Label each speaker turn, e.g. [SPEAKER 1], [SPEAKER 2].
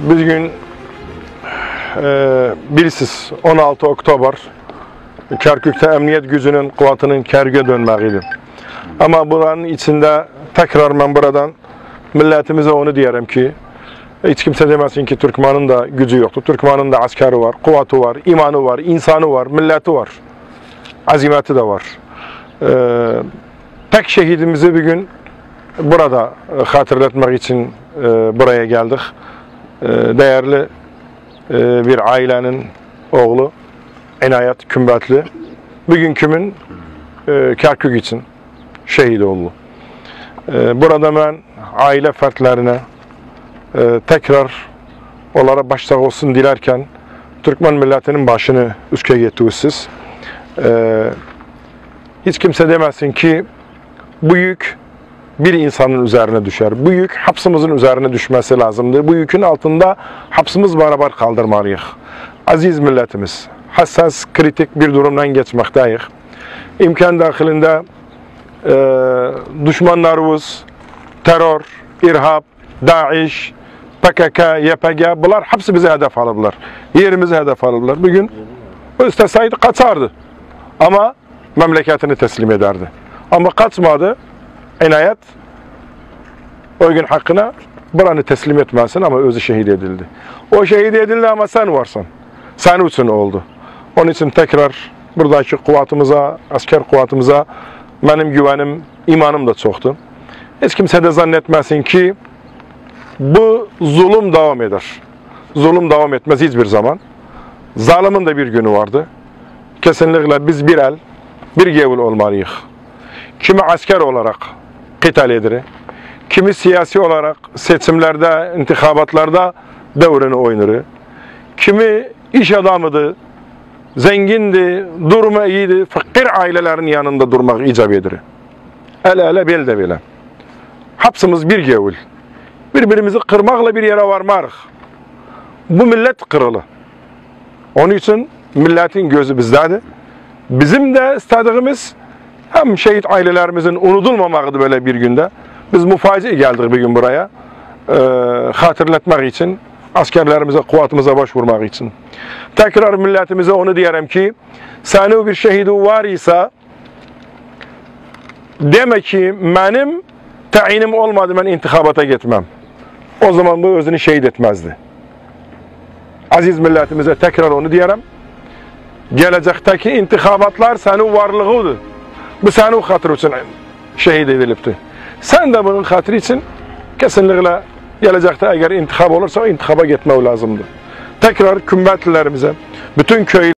[SPEAKER 1] Bugün birisiz 16 Oktober Kerkük'te emniyet gücünün kuvvetinin Kerkük'e dönmekiydi. Ama buranın içinde tekrar ben buradan milletimize onu diyelim ki hiç kimse demesin ki Türkmen'in de gücü yoktu. Türkmen'in de askeri var, kuvveti var, imanı var, insanı var, milleti var, azimeti de var. Tek şehidimizi bugün burada hatırlatmak için buraya geldik. Değerli bir ailenin oğlu İnayet Kümbetli bugünkümün Kerkük için şehit oldu. Burada ben aile fertlerine tekrar onlara başta olsun dilerken Türkmen milletinin başını üstüne getiriyorsunuz. Hiç kimse demesin ki bu yük bir insanın üzerine düşer. Bu yük hapsımızın üzerine düşmesi lazımdır. Bu yükün altında hapsımız beraber kaldırmalıyız. Aziz milletimiz, hassas, kritik bir durumdan geçmekteyiz. İmkan dahilinde düşmanlarımız, terör, irhab, DAEŞ, PKK, YPG bunlar hepsi bize hedef alırlar. Yerimizi hedef alırlar. Bugün isteseydi kaçardı. Ama memleketini teslim ederdi. Ama kaçmadı. İnayet o gün hakkına buranı teslim etmesin ama özü şehit edildi. O şehit edildi ama sen varsan. Sen için oldu. Onun için tekrar buradaki kuvvetimize, asker kuvvetimize benim güvenim, imanım da çoktu. Hiç kimse de zannetmesin ki bu zulüm devam eder. Zulüm devam etmez hiçbir zaman. Zalimin de bir günü vardı. Kesinlikle biz bir el, bir gevul olmalıyız. Kimi asker olarak qital edir, kimi siyasi olarak seçimlerde, intikabatlarda devrini oynarı, kimi iş adamıdır, zengindi, durumu iyiydi, fakir ailelerin yanında durmak icap edir. Ele ele bel de bele. Hapsımız bir gevul. Birbirimizi kırmakla bir yere varmarıq. Bu millet kırılı. Onun için milletin gözü bizdedir. Bizim de istediğimiz hem şehit ailelerimizin unutulmamakıdır böyle bir günde. Biz mufaciye geldik bir gün buraya. Hatırlatmak için, askerlerimize, kuvvetimize başvurmak için. Tekrar milletimize onu diyelim ki, seni bir şehidi var ise, demek ki benim tayinim olmadı, ben intikabata gitmem. O zaman bu özünü şehit etmezdi. Aziz milletimize tekrar onu diyelim. Gelecekteki intikabatlar senin varlığıdır. Bu senin hatırı için şehit edilipti. Sen de bunun hatırı için kesinlikle gelecekte eğer intikab olursa o intikaba gitmek lazımdır. Tekrar Kümbetlilerimize, bütün köy